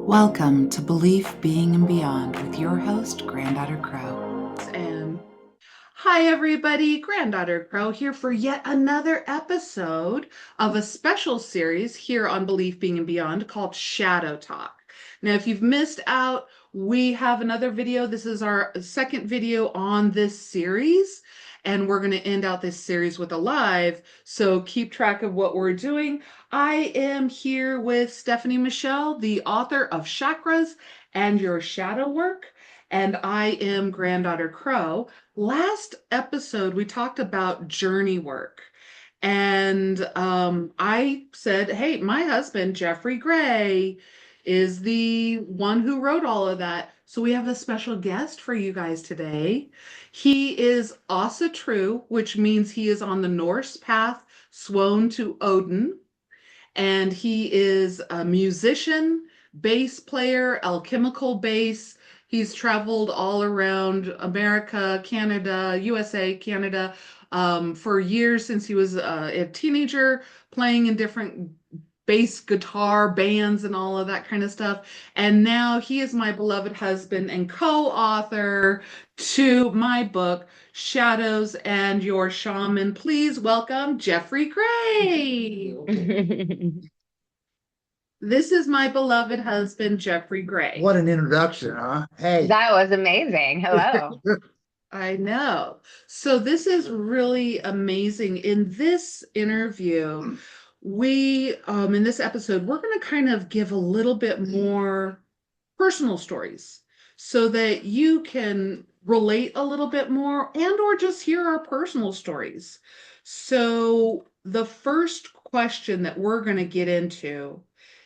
Welcome to Belief, Being, and Beyond with your host, Granddaughter Crow. And hi, everybody. Granddaughter Crow here for yet another episode of a special series here on Belief, Being, and Beyond called Shadow Talk. Now, if you've missed out, we have another video. This is our second video on this series, and we're going to end out this series with a live. So keep track of what we're doing. I am here with Stefani Michelle, the author of Chakras and Your Shadow Work, and I am Granddaughter Crow. Last episode, we talked about journey work. And I said, hey, my husband, Jeffrey Gray, is the one who wrote all of that. So we have a special guest for you guys today. He is Asa True, which means he is on the Norse path, sworn to Odin. And he is a musician, bass player, alchemical bass. He's traveled all around America, Canada, USA, Canada, for years since he was a teenager, playing in different bass guitar bands and all of that kind of stuff. And now he is my beloved husband and co-author to my book, Shadows and Your Shaman. Please welcome Jeffrey Gray. This is my beloved husband, Jeffrey Gray. What an introduction, huh? Hey. That was amazing. Hello. I know. So this is really amazing. In this interview, in this episode, we're going to kind of give a little bit more personal stories so that you can relate a little bit more and or just hear our personal stories. So the first question that we're going to get into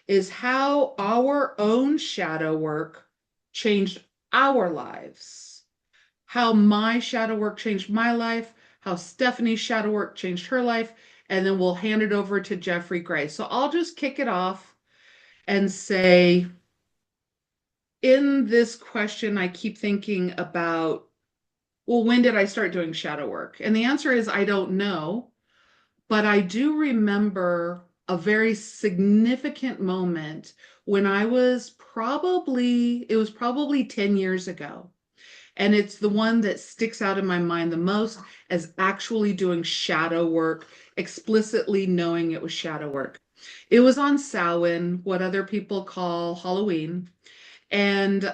is how our own shadow work changed our lives, how my shadow work changed my life, how Stephanie's shadow work changed her life, and then we'll hand it over to Jeffrey Gray. So I'll just kick it off and say, in this question, I keep thinking about, well, when did I start doing shadow work? And the answer is, I don't know, but I do remember a very significant moment when it was probably 10 years ago. And it's the one that sticks out in my mind the most as actually doing shadow work, explicitly knowing it was shadow work. It was on Samhain, what other people call Halloween. And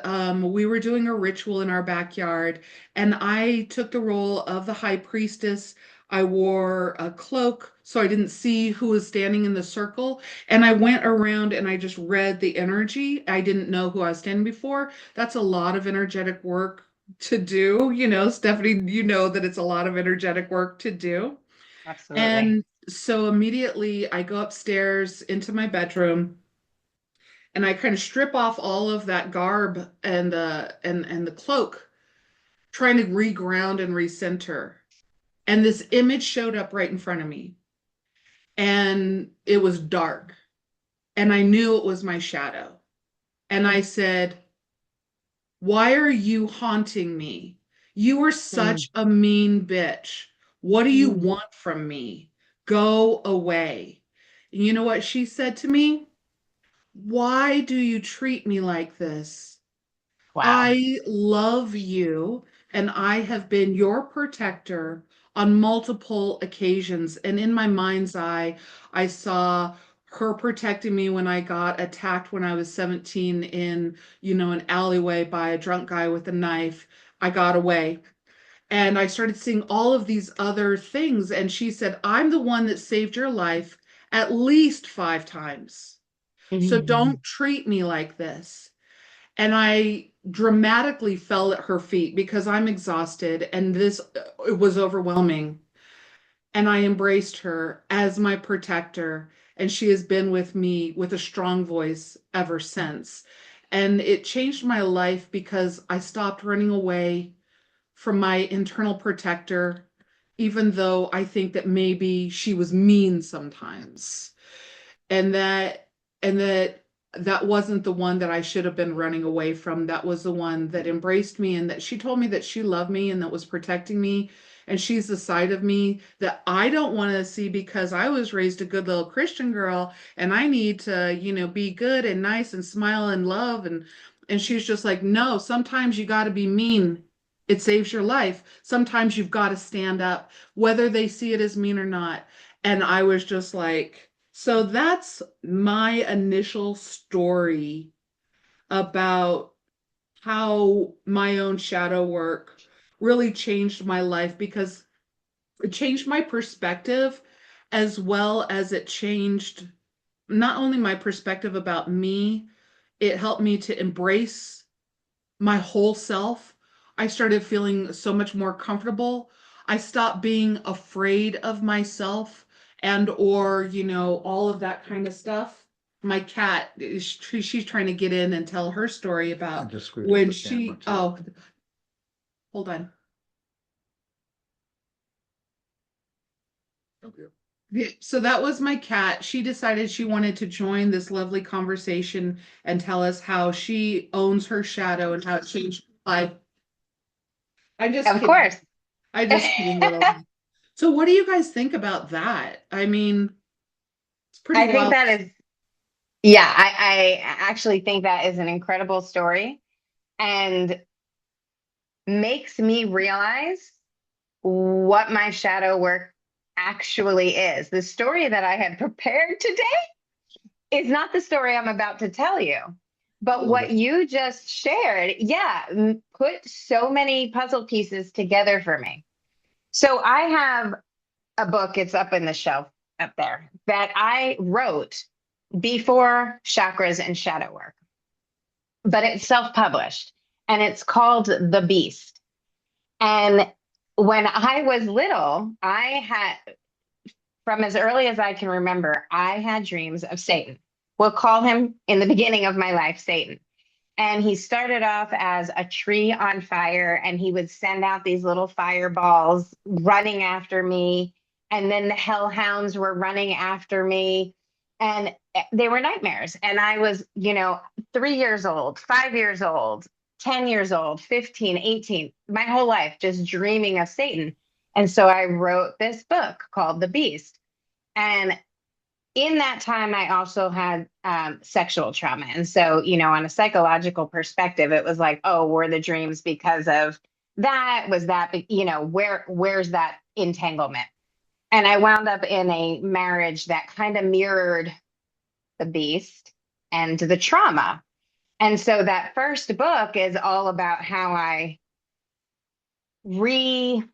we were doing a ritual in our backyard, and I took the role of the high priestess. I wore a cloak so I didn't see who was standing in the circle. And I went around and I just read the energy. I didn't know who I was standing before. That's a lot of energetic work to do. You know, Stephanie, you know that it's a lot of energetic work to do. Absolutely. And so immediately I go upstairs into my bedroom and I kind of strip off all of that garb and the cloak, trying to reground and recenter. And this image showed up right in front of me. And it was dark. And I knew it was my shadow. And I said, why are you haunting me? You are such a mean bitch. What do you want from me? Go away. And you know what she said to me? Why do you treat me like this? Wow. I love you, and I have been your protector on multiple occasions. And in my mind's eye, I saw her protecting me when I got attacked when I was 17 in, an alleyway by a drunk guy with a knife. I got away. And I started seeing all of these other things. And she said, I'm the one that saved your life at least 5 times. So don't treat me like this. And I dramatically fell at her feet because I'm exhausted and it was overwhelming. And I embraced her as my protector. And she has been with me with a strong voice ever since. And it changed my life because I stopped running away from my internal protector, even though I think that maybe she was mean sometimes. And that wasn't the one that I should have been running away from. That was the one that embraced me and that she told me that she loved me and that was protecting me. and she's the side of me that I don't want to see because I was raised a good little Christian girl and I need to, be good and nice and smile and love and she's just like, "No, sometimes you got to be mean. It saves your life. Sometimes you've got to stand up, whether they see it as mean or not." And I was just like, so that's my initial story about how my own shadow work really changed my life because it changed my perspective as well as it changed not only my perspective about me, it helped me to embrace my whole self. I started feeling so much more comfortable. I stopped being afraid of myself and or, all of that kind of stuff. My cat, she's trying to get in and tell her story I about just screwed up when the she, camera, too. oh, hold on. Okay. Yeah, so that was my cat. She decided she wanted to join this lovely conversation and tell us how she owns her shadow and how it changed her life. I'm just Of kidding. course. I just kidding, little. So what do you guys think about that? I mean, it's pretty I think wild. that is, yeah, I actually think that is an incredible story and makes me realize what my shadow work actually is. The story that I had prepared today is not the story I'm about to tell you. But what you just shared, yeah, put so many puzzle pieces together for me. So I have a book, it's up in the shelf up there, that I wrote before chakras and shadow work, but it's self-published and it's called The Beast. And when I was little, from as early as I can remember, I had dreams of Satan. We'll call him in the beginning of my life, Satan. And he started off as a tree on fire, and he would send out these little fireballs running after me. And then the hellhounds were running after me. And they were nightmares. And I was, 3 years old, 5 years old, 10 years old, 15, 18, my whole life just dreaming of Satan. And so I wrote this book called The Beast. And in that time, I also had sexual trauma. And so, on a psychological perspective, it was like, oh, were the dreams because of that? Was that, where's that entanglement? And I wound up in a marriage that kind of mirrored the beast and the trauma. And so that first book is all about how I reinvented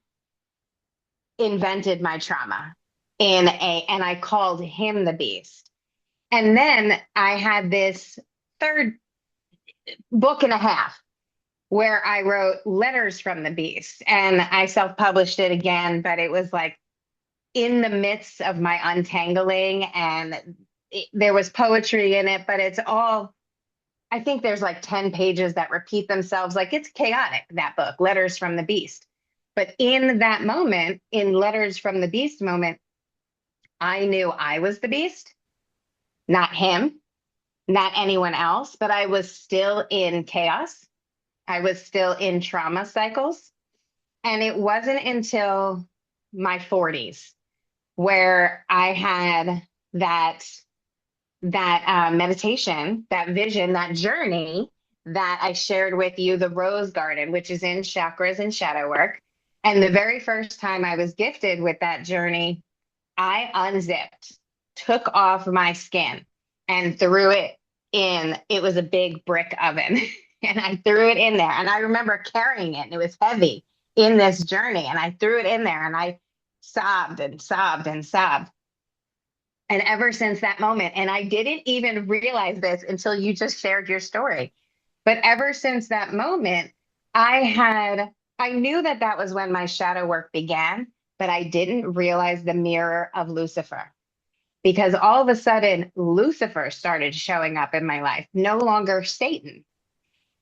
my trauma and I called him the beast. And then I had this third book and a half where I wrote letters from the beast and I self-published it again, but it was like in the midst of my untangling and there was poetry in it, but it's all, I think there's like 10 pages that repeat themselves. Like it's chaotic, that book, Letters from the Beast. But in that moment, in Letters from the Beast moment, I knew I was the beast, not him, not anyone else, but I was still in chaos. I was still in trauma cycles. And it wasn't until my 40s where I had that meditation, that vision, that journey that I shared with you, the Rose Garden, which is in chakras and shadow work. And the very first time I was gifted with that journey, I unzipped, took off my skin and threw it in. It was a big brick oven and I threw it in there. And I remember carrying it and it was heavy in this journey. And I threw it in there and I sobbed and sobbed and sobbed. And ever since that moment, and I didn't even realize this until you just shared your story, but ever since that moment, I knew that that was when my shadow work began, but I didn't realize the mirror of Lucifer because all of a sudden Lucifer started showing up in my life, no longer Satan.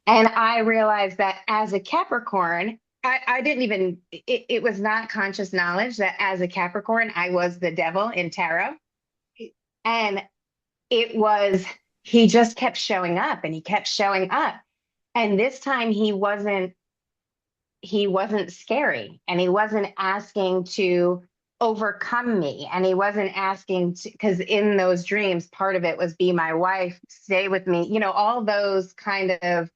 And I realized that as a Capricorn, I didn't even, it was not conscious knowledge that as a Capricorn, I was the devil in tarot. And it was, he just kept showing up and he kept showing up. And this time he wasn't he wasn't scary, and he wasn't asking to overcome me, and he wasn't asking to, because in those dreams, part of it was be my wife, stay with me, all those kind of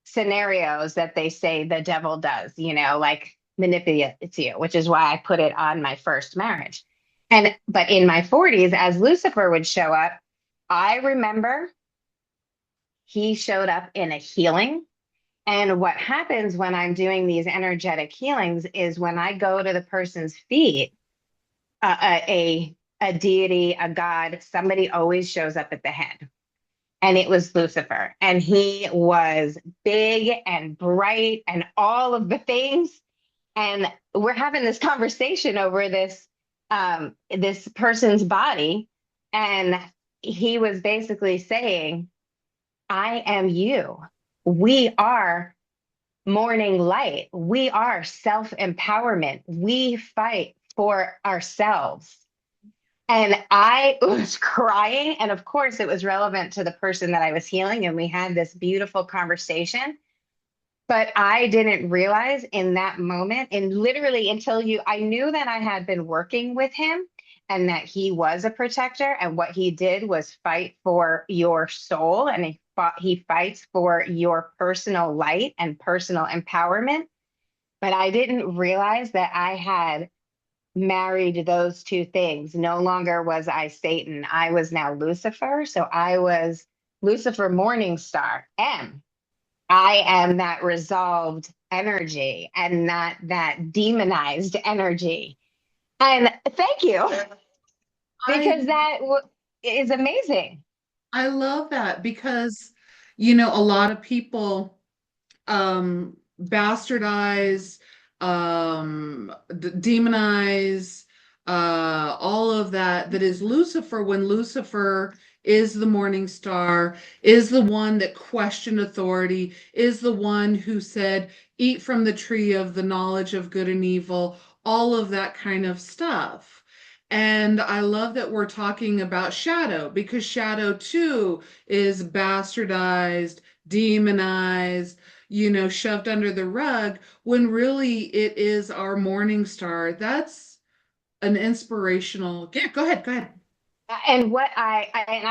scenarios that they say the devil does, like manipulate you, which is why I put it on my first marriage. But in my 40s, as Lucifer would show up, I remember he showed up in a healing. And what happens when I'm doing these energetic healings is when I go to the person's feet, a deity, a god, somebody always shows up at the head. And it was Lucifer. And he was big and bright and all of the things. And we're having this conversation over this person's body. And he was basically saying, I am you. We are morning light. We are self-empowerment. We fight for ourselves. And I was crying. And of course, it was relevant to the person that I was healing. And we had this beautiful conversation. But I didn't realize in that moment, and literally until I knew that I had been working with him and that he was a protector. And what he did was fight for your soul. And he fights for your personal light and personal empowerment. But I didn't realize that I had married those two things. No longer was I Satan. I was now Lucifer. So I was Lucifer Morningstar M. I am that resolved energy and not that demonized energy. And thank you, because that is amazing. I love that because, a lot of people bastardize, demonize, all of that is Lucifer, when Lucifer is the morning star, is the one that questioned authority, is the one who said, eat from the tree of the knowledge of good and evil, all of that kind of stuff. And I love that we're talking about shadow, because shadow too is bastardized, demonized, shoved under the rug, when really it is our morning star. That's an inspirational. Yeah, go ahead, go ahead. And what I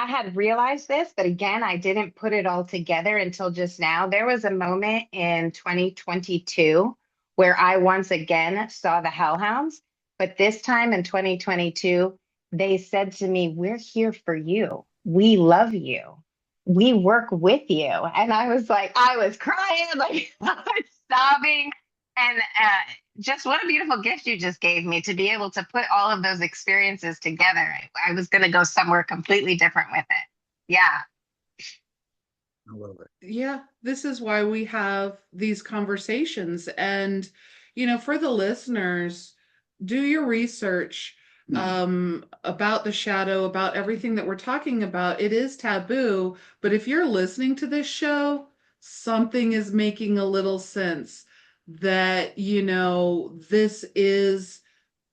had realized this, but again, I didn't put it all together until just now. There was a moment in 2022 where I once again saw the hellhounds, but this time in 2022, they said to me, "We're here for you. We love you. We work with you." And I was like, I was crying, like I was sobbing. And just what a beautiful gift you just gave me to be able to put all of those experiences together. I was going to go somewhere completely different with it. Yeah. I love it. Yeah, this is why we have these conversations. And, for the listeners, do your research about the shadow, about everything that we're talking about. It is taboo, but if you're listening to this show, something is making a little sense that, this is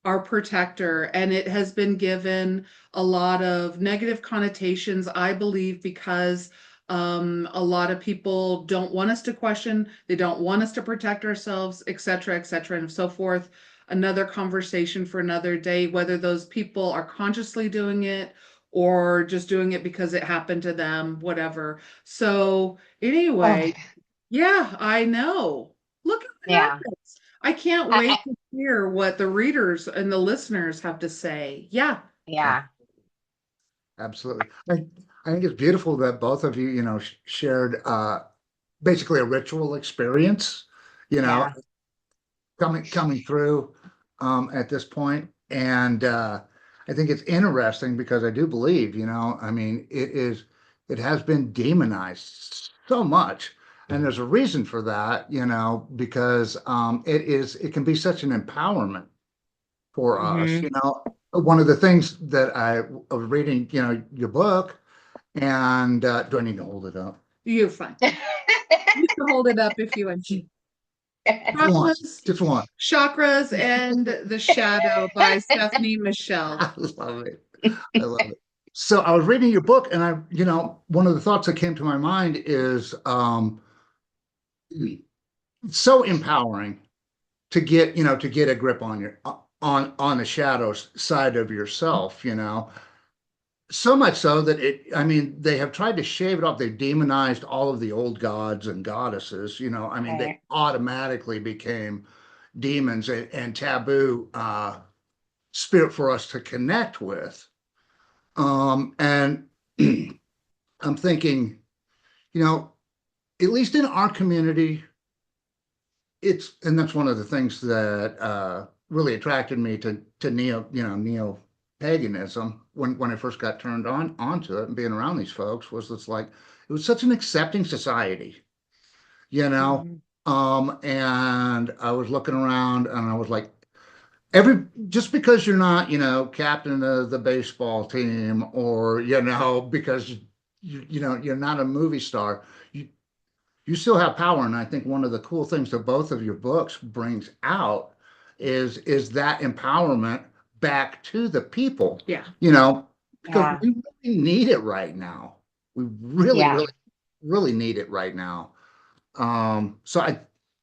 our protector, and it has been given a lot of negative connotations, I believe, because a lot of people don't want us to question, they don't want us to protect ourselves, et cetera, and so forth. Another conversation for another day, whether those people are consciously doing it or just doing it because it happened to them, whatever. So anyway, Oh, yeah, I know. Look at yeah. that. I can't wait to hear what the readers and the listeners have to say. Yeah. Yeah. Absolutely. I think it's beautiful that both of you, shared basically a ritual experience, you know, Yeah. coming through at this point. And I think it's interesting because I do believe, I mean, it has been demonized so much. And there's a reason for that, because it can be such an empowerment for us. Hmm. One of the things that I was reading, your book, and do I need to hold it up? You're fine. You can hold it up if you want to. One, Chakras, just one. Chakras and the Shadow by Stefani Michelle. I love it. I love it. So I was reading your book, and one of the thoughts that came to my mind is so empowering to get, to get a grip on your, on the shadows side of yourself, so much so that I mean, they have tried to shave it off. They've demonized all of the old gods and goddesses, I mean, they Right. automatically became demons and taboo, spirit for us to connect with. And I'm thinking, you know, at least in our community, and that's one of the things that really attracted me to neo paganism when I first got turned onto it and being around these folks was it's like it was such an accepting society, you know. Mhm. And I was looking around and I was like, just because you're not, captain of the baseball team or, because you're not a movie star, you you still have power. And I think one of the cool things that both of your books brings out is that empowerment back to the people, Yeah. because Yeah. we really need it right now. We really, Yeah. really, really need it right now. So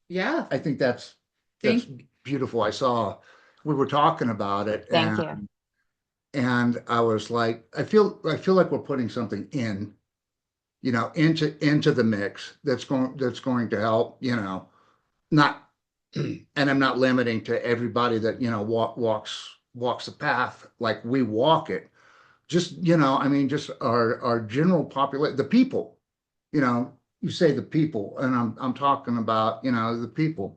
Yeah. I think that's Thank beautiful. We were talking about it, Thank you. and I was like, I feel like we're putting something into the mix that's going to help, not, and I'm not limiting to everybody that, walks the path like we walk it. Just, I mean, just our general population, the people, you say the people, and I'm talking about, the people.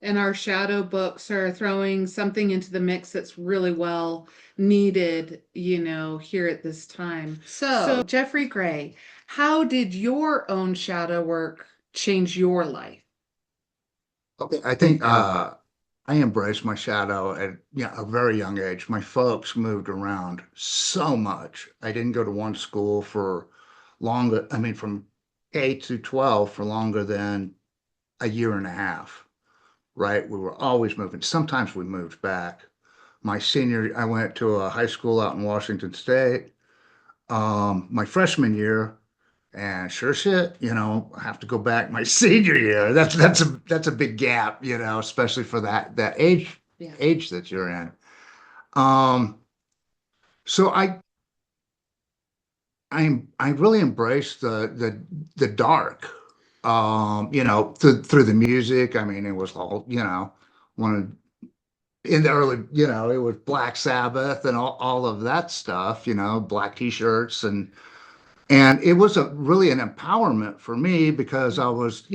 And our shadow books are throwing something into the mix that's really well needed, here at this time. So, Jeffrey Gray, how did your own shadow work change your life? Okay, I think I embraced my shadow at a very young age. My folks moved around so much. I didn't go to one school for longer, I mean, from K to 12 for longer than a year and a half, right? We were always moving. Sometimes we moved back. I went to a high school out in Washington State. My freshman year, and sure shit, I have to go back my senior year. That's a big gap, especially for that Yeah. age that you're in. Um, so I really embraced the dark, through the music. I mean, it was all, one of in the early, it was Black Sabbath and all of that stuff, black t-shirts and it was really an empowerment for me because I was,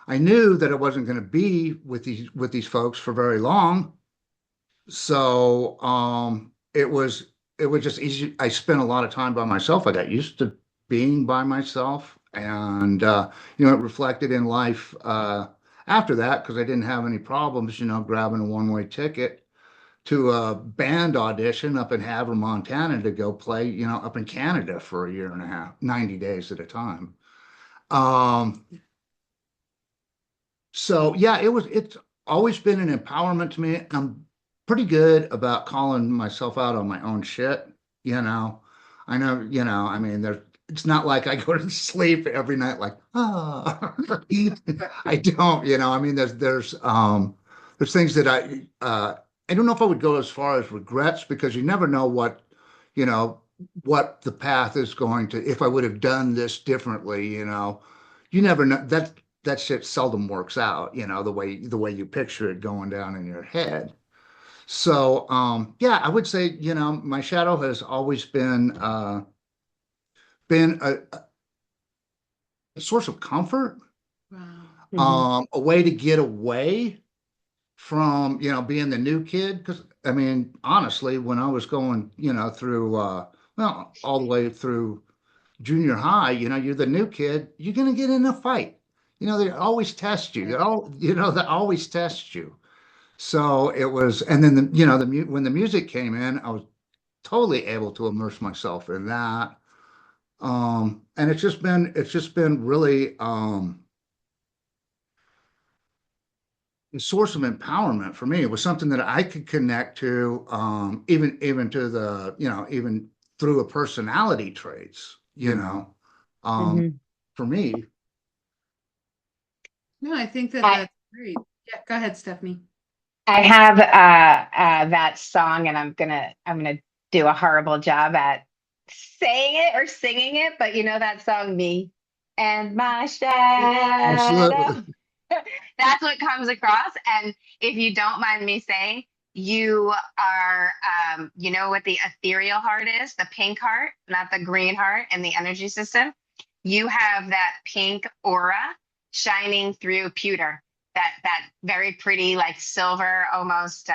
I knew that I wasn't going to be with these folks for very long. So it was just easy. I spent a lot of time by myself. I got used to being by myself, and it reflected in life after that because I didn't have any problems, grabbing a one-way ticket to a band audition up in Havre, Montana to go play, up in Canada for a year and a half, 90 days at a time. Um, so yeah, it's always been an empowerment to me. I'm pretty good about calling myself out on my own shit, you know. I know, I mean, it's not like I go to sleep every night like, ah, I don't, I mean, there's things that I don't know if I would go as far as regrets because you never know you know, what the path is going to, if I would have done this differently, you never know that shit seldom works out, the way you picture it going down in your head. So yeah, I would say, my shadow has always been a source of comfort, Wow. Mhm. a way to get away from, being the new kid. Because I mean, honestly, when I was going, through well, all the way through junior high, you're the new kid, you're gonna get in a fight. They always test you. They always test you. So it was, and then when the music came in, I was totally able to immerse myself in that. And it's just been really a source of empowerment for me. It was something that I could connect to, even to even through a personality traits, Mhm. for me. No, I think that I that's great. Yeah, go ahead, Stephanie. I have that song, and I'm gonna do a horrible job at saying it or singing it, but you know that song, Me and My Absolutely. Shadow. That's what comes across. And if you don't mind me saying, you are, you know what the ethereal heart is, the pink heart, not the green heart in the energy system. You have that pink aura shining through pewter, that very pretty, like silver almost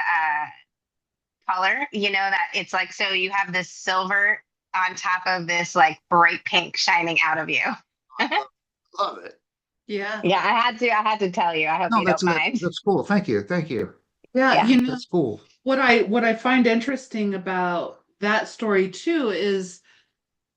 color. You know that it's like, so you have this silver on top of this like bright pink shining out of you. Love it. Yeah. Yeah, I had to tell you. I hope No, you don't mind. that's cool. Thank you. Thank you. Yeah, Yeah. That's cool. what I find interesting about that story too is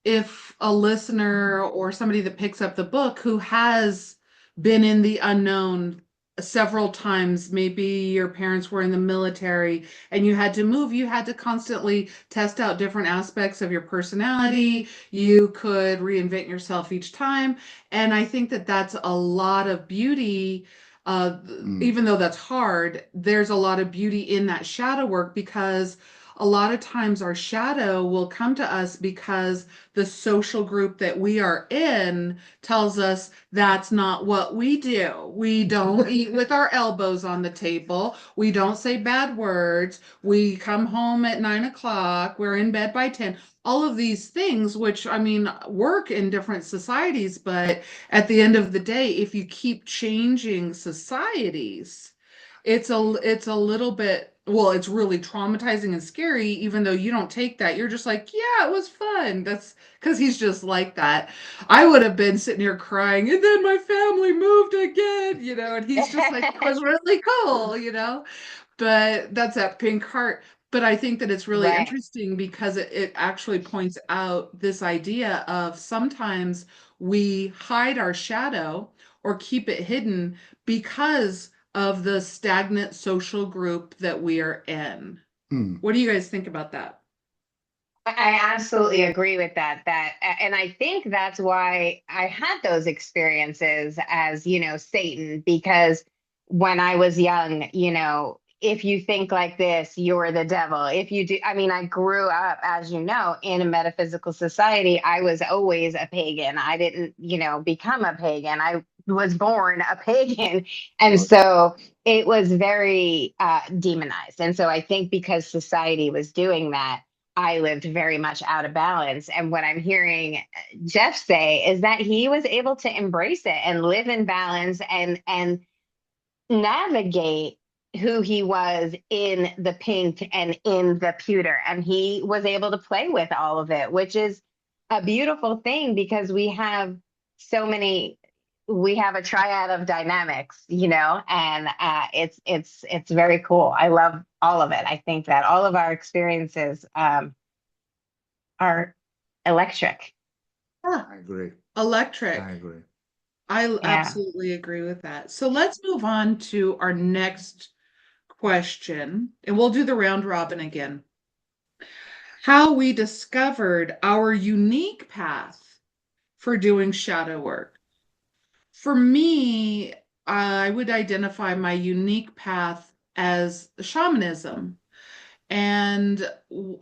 if a listener or somebody that picks up the book who has been in the unknown several times, maybe your parents were in the military and you had to move, you had to constantly test out different aspects of your personality. You could reinvent yourself each time. And I think that that's a lot of beauty. Mm. Even though that's hard, there's a lot of beauty in that shadow work because a lot of times our shadow will come to us because the social group that we are in tells us that's not what we do. We don't eat with our elbows on the table. We don't say bad words. We come home at 9 o'clock. We're in bed by 10. All of these things, which I mean, work in different societies, but at the end of the day, if you keep changing societies, it's a little bit, well, it's really traumatizing and scary, even though you don't take that. You're just like, yeah, it was fun. That's because he's just like that. I would have been sitting here crying, and then my family moved again, and he's just like, it was really cool, but that's that pink heart. But I think that it's really Right. interesting because it actually points out this idea of sometimes we hide our shadow or keep it hidden because of the stagnant social group that we are in. Mm. What do you guys think about that? I absolutely agree with that. And I think that's why I had those experiences as, Satan, because when I was young, if you think like this, you're the devil. If you do, I mean, I grew up, as you know, in a metaphysical society. I was always a pagan. I didn't, become a pagan. I was born a pagan. And so it was very demonized. And so I think because society was doing that, I lived very much out of balance. And what I'm hearing Jeff say is that he was able to embrace it and live in balance and navigate who he was in the pink and in the pewter. And he was able to play with all of it, which is a beautiful thing because we have a triad of dynamics, and it's very cool. I love all of it. I think that all of our experiences are electric. Yeah, I agree. electric. I agree. I Yeah. absolutely agree with that. So let's move on to our next question, and we'll do the round robin again. How we discovered our unique path for doing shadow work. For me, I would identify my unique path as shamanism. And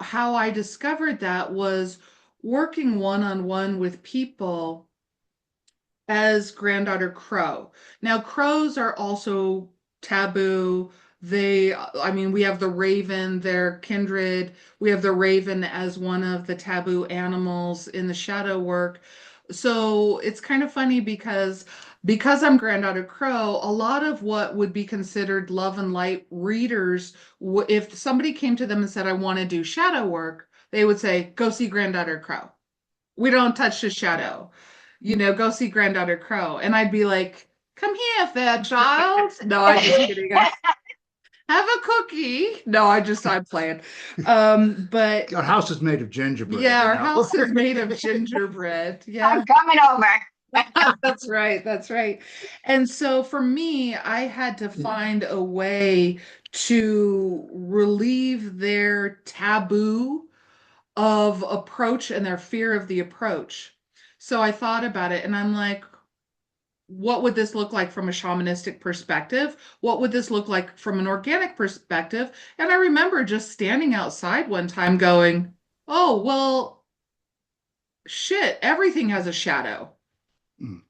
how I discovered that was working one on one with people as Granddaughter Crow. Now, crows are also taboo. I mean, we have the raven, they're kindred. We have the raven as one of the taboo animals in the shadow work. So it's kind of funny because I'm Granddaughter Crow, a lot of what would be considered love and light readers, if somebody came to them and said, I want to do shadow work, they would say, go see Granddaughter Crow. We don't touch the shadow. Go see Granddaughter Crow. And I'd be like, come here, fair child. No, I'm just kidding. Have a cookie. No, I'm playing. But Our house is made of gingerbread. yeah, our house is made of gingerbread. Yeah. I'm coming over. That's right. That's right. And so for me, I had to find a way to relieve their taboo of approach and their fear of the approach. So I thought about it and I'm like, what would this look like from a shamanistic perspective? What would this look like from an organic perspective? And I remember just standing outside one time going, oh, well, shit, everything has a shadow. Mm.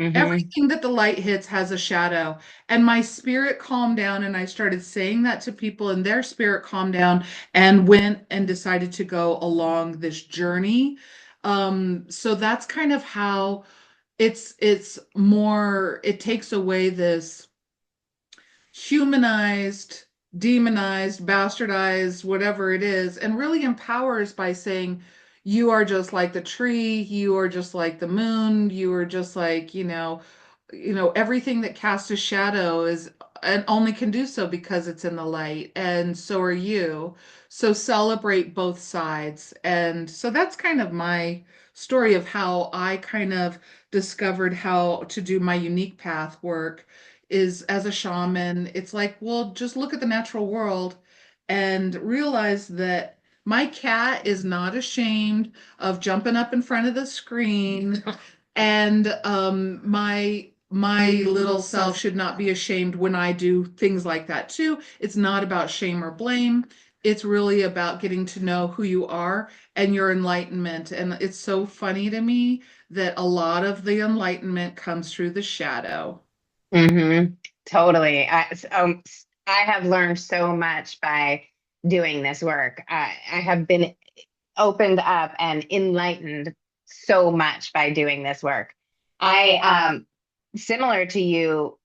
Mm-hmm. Everything that the light hits has a shadow. And my spirit calmed down, and I started saying that to people, and their spirit calmed down and went and decided to go along this journey. So that's kind of how it's more, it takes away this humanized, demonized, bastardized, whatever it is, and really empowers by saying, you are just like the tree, you are just like the moon, you are just like, everything that casts a shadow is and only can do so because it's in the light, and so are you. So celebrate both sides. And so that's kind of my story of how I kind of discovered how to do my unique path work is as a shaman. It's like, well, just look at the natural world and realize that my cat is not ashamed of jumping up in front of the screen, and my little self should not be ashamed when I do things like that too. It's not about shame or blame. It's really about getting to know who you are and your enlightenment. And it's so funny to me that a lot of the enlightenment comes through the shadow. Mm-hmm. Totally. I have learned so much by doing this work. I have been opened up and enlightened so much by doing this work. I, similar to you,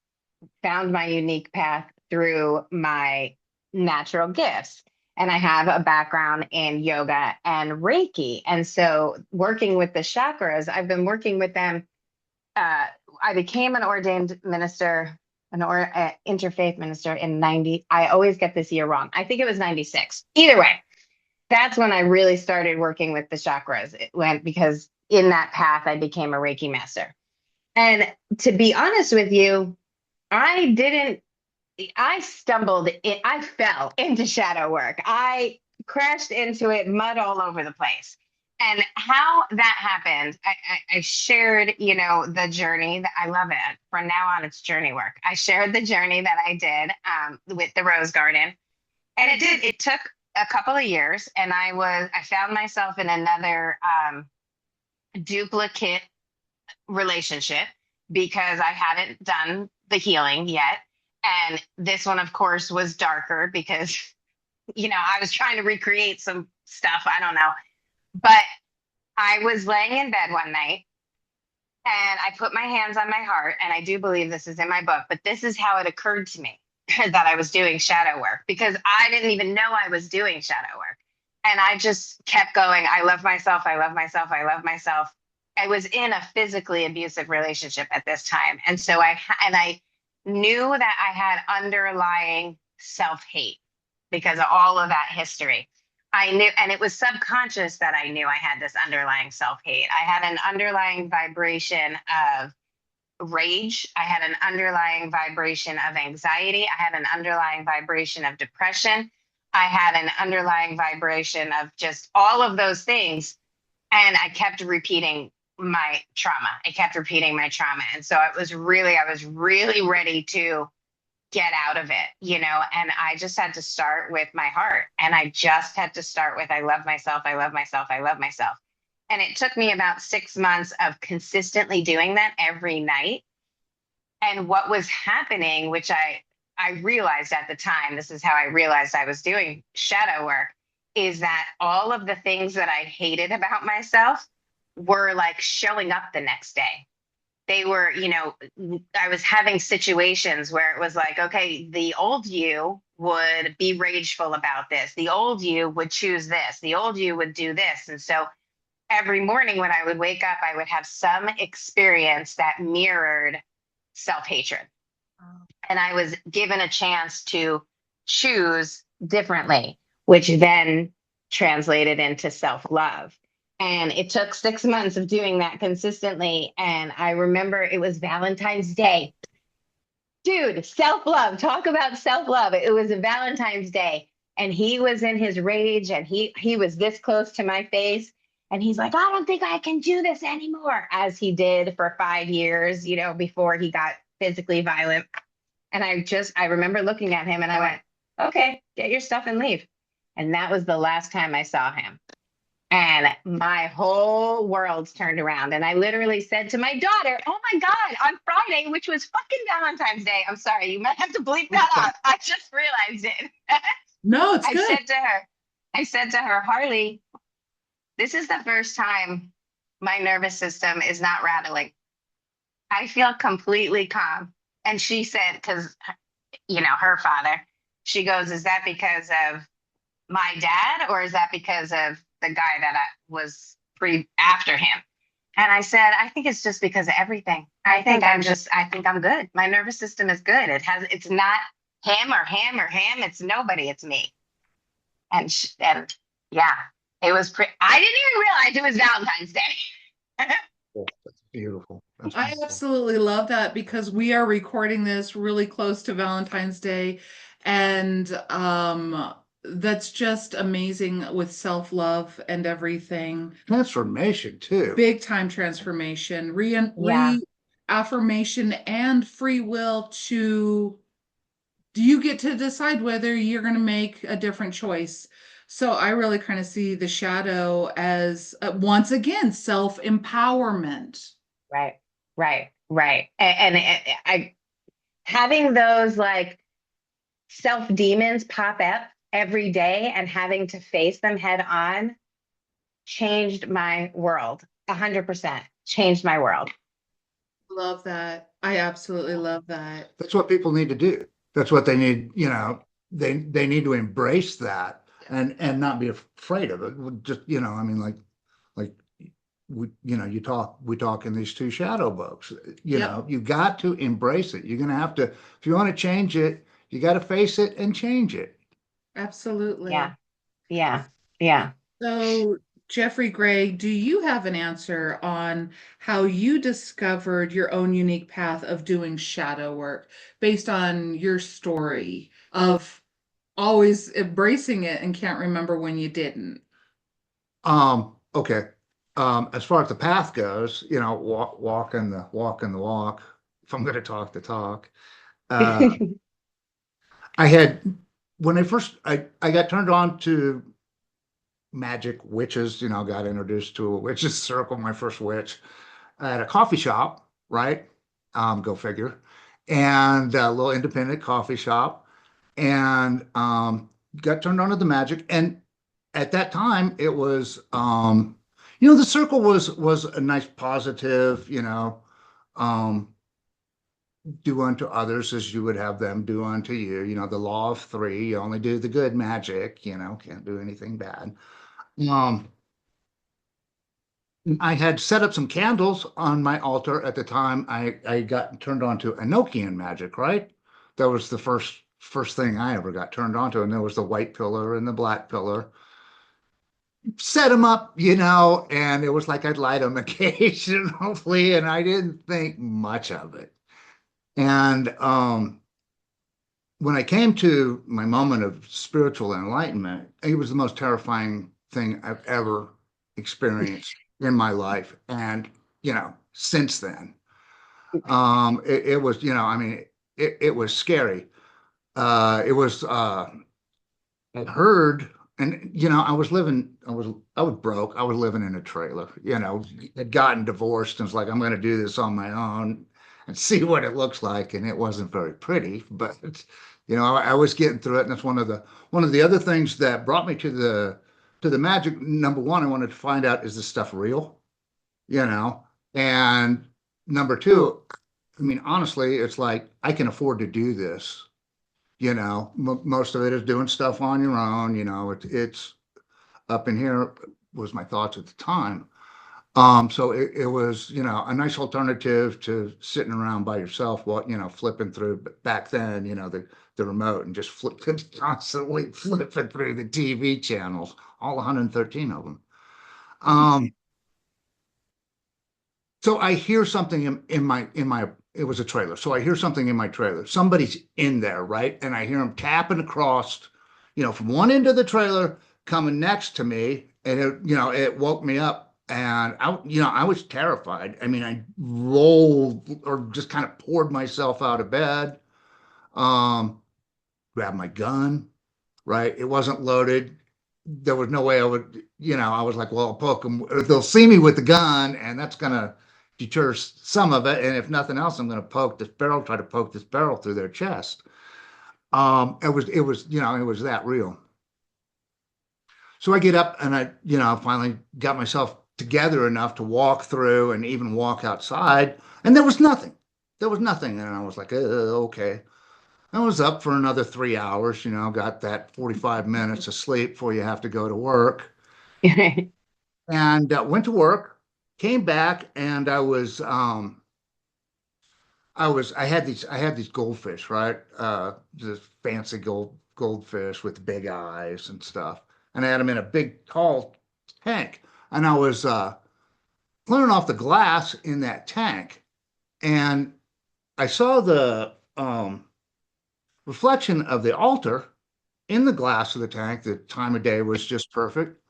found my unique path through my natural gifts. And I have a background in yoga and Reiki. And so, working with the chakras, I've been working with them. uh, I became an ordained minister, interfaith minister in 90. I always get this year wrong. I think it was 96. Either way, that's when I really started working with the chakras. It went because in that path, I became a Reiki master. And to be honest with you, I didn't, I stumbled, I fell into shadow work. I crashed into it, mud all over the place. And how that happened, I shared, the journey that I love it. From now on, it's journey work. I shared the journey that I did with the Rose Garden. And it took a couple of years. And I found myself in another duplicate relationship because I hadn't done the healing yet. And this one, of course, was darker because, I was trying to recreate some stuff. I don't know. But I was laying in bed one night and I put my hands on my heart. And I do believe this is in my book, but this is how it occurred to me that I was doing shadow work because I didn't even know I was doing shadow work. And I just kept going. I love myself. I love myself. I love myself. I was in a physically abusive relationship at this time. And so I knew that I had underlying self-hate because of all of that history. I knew, and it was subconscious that I knew I had this underlying self-hate. I had an underlying vibration of rage. I had an underlying vibration of anxiety. I had an underlying vibration of depression. I had an underlying vibration of just all of those things. And I kept repeating my trauma. I kept repeating my trauma. And so I was really ready to get out of it, and I just had to start with my heart. And I just had to start with, I love myself. I love myself. I love myself. And it took me about 6 months of consistently doing that every night. And what was happening, which I realized at the time, this is how I realized I was doing shadow work, is that all of the things that I hated about myself were like showing up the next day. They were, I was having situations where it was like, okay, the old you would be rageful about this. The old you would choose this. The old you would do this. And so every morning when I would wake up, I would have some experience that mirrored self-hatred. And I was given a chance to choose differently, which then translated into self-love. And it took 6 months of doing that consistently. And I remember it was Valentine's Day. Dude, self-love. Talk about self-love. It was a Valentine's Day. And he was in his rage and he was this close to my face. And he's like, I don't think I can do this anymore, as he did for 5 years, before he got physically violent. And I remember looking at him and I went, okay, get your stuff and leave. And that was the last time I saw him. And my whole world's turned around. And I literally said to my daughter, oh my God, on Friday, which was fucking Valentine's Day. I'm sorry, you might have to bleep that out. I just realized it. No, it's I good. said to her, Harley, this is the first time my nervous system is not rattling. I feel completely calm. And she said, because, her father, she goes, is that because of my dad, or is that because of the guy that I was after him? And I said, I think it's just because of everything. I think I'm good. My nervous system is good. It's not him or him or him. It's nobody. It's me. And yeah, it was I didn't even realize it was Valentine's Day. Oh, that's beautiful. That's I beautiful. absolutely love that because we are recording this really close to Valentine's Day. And that's just amazing with self-love and everything. Transformation too. Big time transformation, Yeah. reaffirmation, and free will to do you get to decide whether you're going to make a different choice. So I really kind of see the shadow as once again self-empowerment. Right. Right. Right. And I having those like self demons pop up every day and having to face them head on changed my world. 100% changed my world. Love that. I absolutely love that. That's what people need to do. That's what they need, they need to embrace that and not be afraid of it. Just, I mean, like we talk in these two shadow books, Yep. you got to embrace it. You're going to have to, if you want to change it, you got to face it and change it. Absolutely. Yeah. Yeah. Yeah. So, Jeffrey Gray, do you have an answer on how you discovered your own unique path of doing shadow work based on your story of always embracing it and can't remember when you didn't? Okay. As far as the path goes, walking the walk, if I'm going to talk the talk. I had when I got turned on to magic witches, got introduced to a witch's circle, my first witch at a coffee shop, right? Go figure. And a little independent coffee shop, and got turned on to the magic. And at that time, it was, the circle was a nice positive, um, do unto others as you would have them do unto you. The law of three, you only do the good magic, can't do anything bad. Um, I had set up some candles on my altar at the time. I got turned on to Enochian magic, right? That was the first thing I ever got turned on to, and there was the white pillar and the black pillar. Set them up, and it was like I'd light them occasionally, and I didn't think much of it. And when I came to my moment of spiritual enlightenment, it was the most terrifying thing I've ever experienced in my life. And, since then, it was, I mean, it was scary. It was, I heard, and, I was broke. I was living in a trailer, had gotten divorced and was like, I'm going to do this on my own and see what it looks like. And it wasn't very pretty, but I was getting through it. And that's one of the other things that brought me to the magic. Number one, I wanted to find out, is this stuff real? And number two, I mean, honestly, it's like I can afford to do this. Most of it is doing stuff on your own. It's up in here was my thoughts at the time. So it was, a nice alternative to sitting around by yourself while, flipping through. But back then, the remote and just constantly flipping through the TV channels, all 113 of them. So I hear something in my it was a trailer. So I hear something in my trailer. Somebody's in there, right? And I hear them tapping across, from one end of the trailer coming next to me, and it woke me up, and I was terrified. I mean, I rolled or just kind of poured myself out of bed, um, grabbed my gun, right? It wasn't loaded. There was no way I would, I was like, well, I'll poke them. They'll see me with the gun, and that's gonna deter some of it. And if nothing else, I'm gonna try to poke this barrel through their chest. It was that real. So I get up and finally got myself together enough to walk through and even walk outside, and there was nothing. There was nothing, and I was like, okay. I was up for another 3 hours, got that 45 minutes of sleep before you have to go to work, and went to work, came back, and I had these goldfish, right? This fancy goldfish with big eyes and stuff. And I had them in a big tall tank. And I was clearing off the glass in that tank. And I saw the reflection of the altar in the glass of the tank. The time of day was just perfect.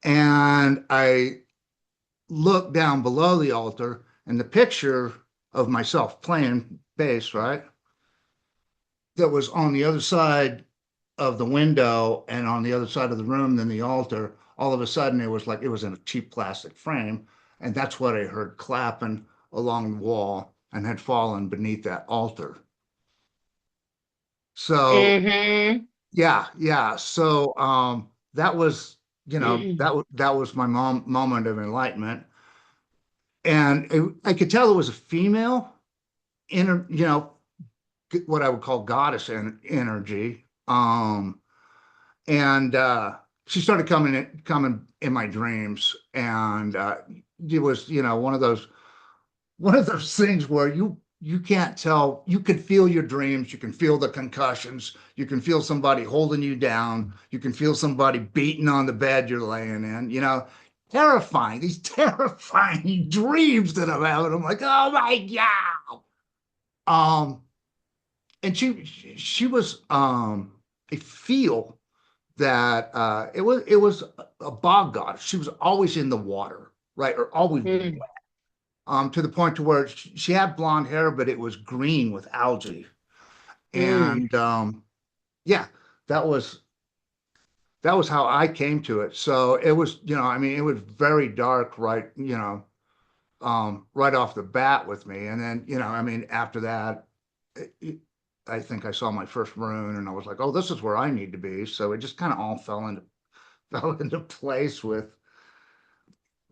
And I looked down below the altar, and the picture of myself playing bass, right? That was on the other side of the window and on the other side of the room than the altar. All of a sudden, it was like it was in a cheap plastic frame. And that's what I heard clapping along the wall and had fallen beneath that altar. So, Mm-hmm. yeah, yeah. So, that was, that was my moment of enlightenment. And I could tell it was a female inner, what I would call goddess energy. And she started coming in my dreams, and it was, one of those things where you can't tell. You can feel your dreams, you can feel the concussions, you can feel somebody holding you down, you can feel somebody beating on the bed you're laying in, terrifying, these terrifying dreams that I'm having. I'm like, oh my God. And she was I feel that it was a bog goddess. She was always in the water, right? Or always to the point to where she had blonde hair, but it was green with algae. Mm. And yeah, that was how I came to it. So it was, I mean, it was very dark, right? Right off the bat with me. And then, I mean, after that, I think I saw my first rune, and I was like, oh, this is where I need to be. So it just kind of all fell into place Do with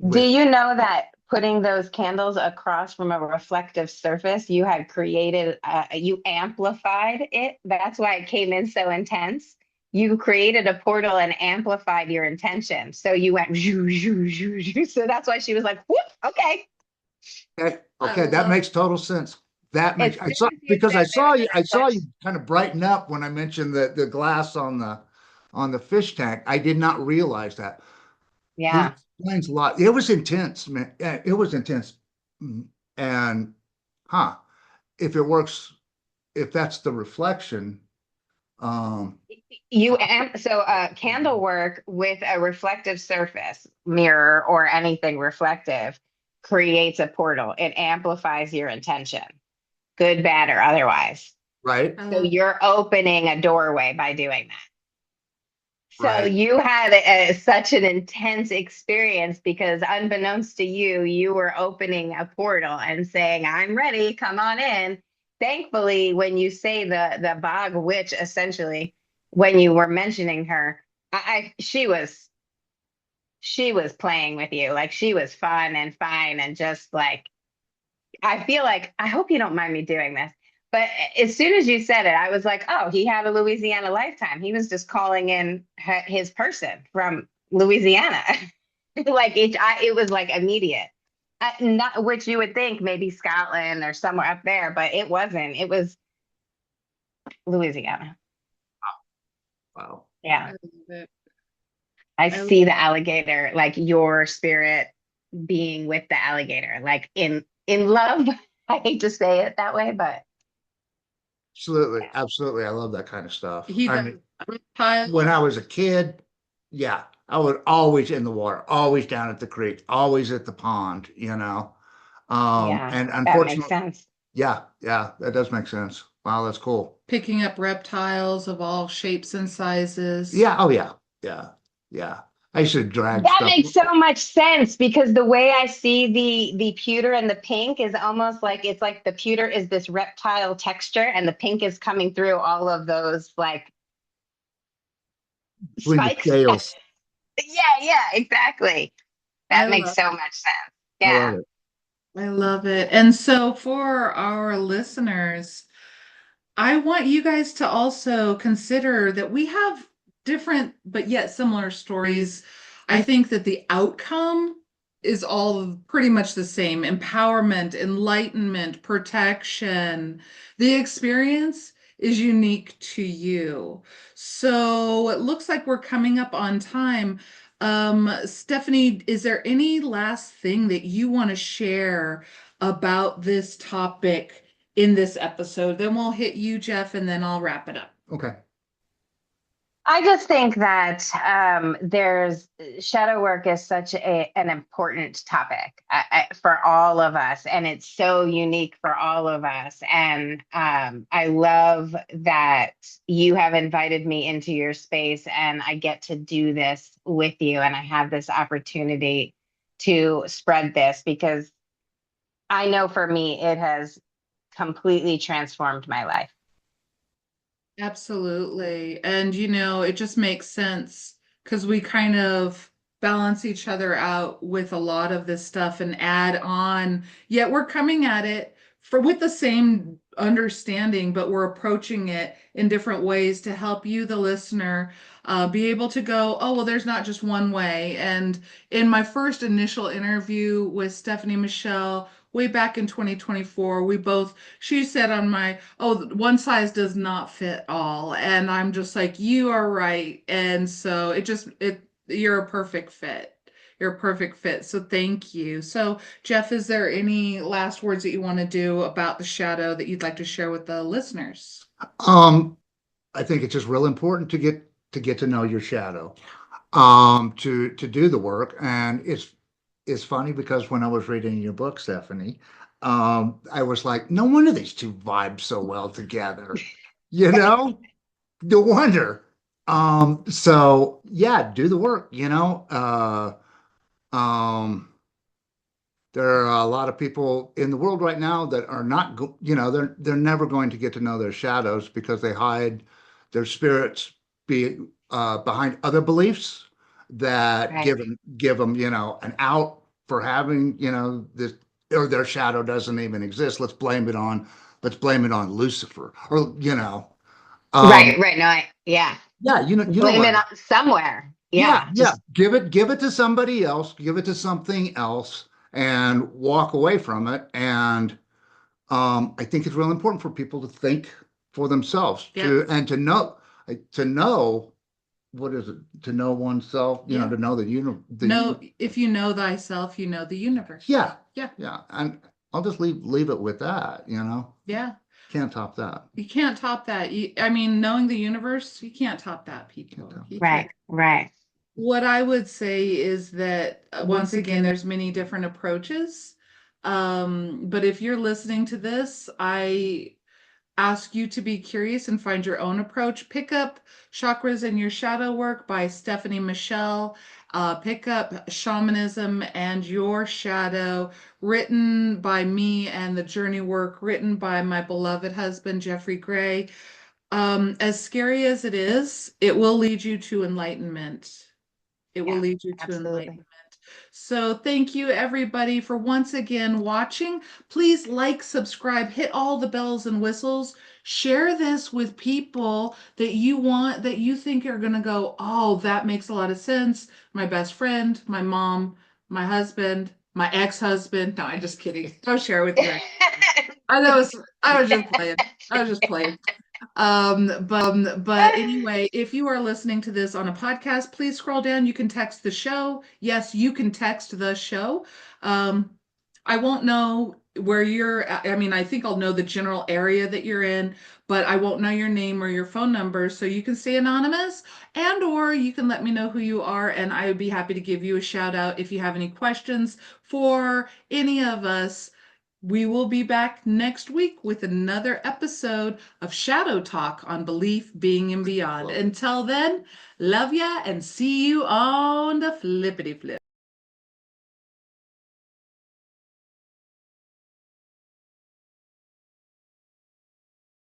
you know that putting those candles across from a reflective surface, you had created, you amplified it? That's why it came in so intense. You created a portal and amplified your intention. So you went, zhoo, zhoo, zhoo, zhoo. So that's why she was like, whoop, okay. okay, I okay, that love makes total sense. That As makes soon I saw as you because said there was I an saw you kind of brighten up when I mentioned the glass on the fish tank. I did not realize that. This yeah. explains a lot. It was intense, man. Yeah, it was intense. And huh, if it works, if that's the reflection, um, So candle work with a reflective surface, mirror or anything reflective, creates a portal. It amplifies your intention, good, bad, or otherwise. right, I So love you're opening a doorway by doing that. So right, you had such an intense experience because unbeknownst to you, you were opening a portal and saying, I'm ready, come on in. Thankfully, when you say the bog witch, essentially, when you were mentioning her, she was playing with you. Like she was fun and fine and just like I feel like I hope you don't mind me doing this. But as soon as you said it, I was like, oh, he had a Louisiana lifetime. He was just calling in his person from Louisiana. Like it was like immediate. Not which you would think maybe Scotland or somewhere up there, but it wasn't. It was Louisiana. wow, Yeah. I love it. I I see the alligator, like your spirit being with the alligator, like in love. I hate to say it that way, but absolutely, absolutely. I love that kind of stuff. He I does mean, reptile. when I was a kid, yeah, I was always in the water, always down at the creek, always at the pond, you know. Yeah, And that makes unfortunately, sense. yeah, that does make sense. Wow, that's cool. Picking up reptiles of all shapes and sizes. Yeah, oh yeah. I used to drag That stuff. makes so much sense because the way I see the pewter and the pink is almost like it's like the pewter is this reptile texture and the pink is coming through all of those like Between the spikes. scales. Yeah, exactly. I That makes love so much sense. I love Yeah. it. I love it. And so for our listeners, I want you guys to also consider that we have different but yet similar stories. I think that the outcome is all pretty much the same: empowerment, enlightenment, protection. The experience is unique to you. So it looks like we're coming up on time. Stephanie, is there any last thing that you want to share about this topic in this episode? Then we'll hit you, Jeff, and then I'll wrap it up. Okay. I just think that there's shadow work is such an important topic for all of us, and it's so unique for all of us. And I love that you have invited me into your space, and I get to do this with you, and I have this opportunity to spread this because I know for me it has completely transformed my life. Absolutely. And it just makes sense because we kind of balance each other out with a lot of this stuff and add on. Yet we're coming at it with the same understanding, but we're approaching it in different ways to help you, the listener, be able to go, oh, well, there's not just one way. And in my first initial interview with Stefani Michelle, way back in 2024, she said on my, oh, one size does not fit all. And I'm just like, you are right. And so you're a perfect fit. You're a perfect fit. So thank you. So, Jeff, is there any last words that you want to do about the shadow that you'd like to share with the listeners? Um, I think it's just real important to get to know your shadow, to do the work. And it's funny because when I was reading your book, Stephanie, I was like, no wonder these two vibe so well together. You know, no wonder. So yeah, do the work, you know. There are a lot of people in the world right now that are not, they're never going to get to know their shadows because they hide their spirits behind other beliefs that Right. give them, an out for having, this, or their shadow doesn't even exist. Let's blame it on Lucifer, or um, Right. No, yeah. yeah, you know Blame what? it on somewhere. Yeah, Yeah. yeah. Just Give it to somebody else, give it to something else, and walk away from it. And I think it's real important for people to think for themselves, Yep. to know what is it, to know oneself, Yeah. to know No, if you know thyself, you know the universe. yeah, Yeah. yeah. And I'll just leave it with that, Yeah. Can't top that. You can't top that. I mean, knowing the universe, you can't top that, people. Can't top. You can't. right. What I would say is that once again, there's many different approaches. But if you're listening to this, I ask you to be curious and find your own approach. Pick up Chakras in Your Shadow Work by Stefani Michelle. Pick up Shamanism and Your Shadow, written by me, and The Journey Work, written by my beloved husband, Jeffrey Gray. As scary as it is, it will lead you to enlightenment. It will Yeah, lead you to absolutely. enlightenment. So thank you everybody for once again watching. Please like, subscribe, hit all the bells and whistles. Share this with people that you think are going to go, oh, that makes a lot of sense. My best friend, my mom, my husband, my ex-husband. No, I'm just kidding. Don't share with your ex. I was just playing. I was just playing. But anyway, if you are listening to this on a podcast, please scroll down. You can text the show. Yes, you can text the show. I won't know where you're at. I mean, I think I'll know the general area that you're in, but I won't know your name or your phone number, so you can stay anonymous, and or you can let me know who you are, and I would be happy to give you a shout out if you have any questions for any of us. We will be back next week with another episode of Shadow Talk on Belief, Being, and Beyond. Until then, love ya and see you on the flippity flip.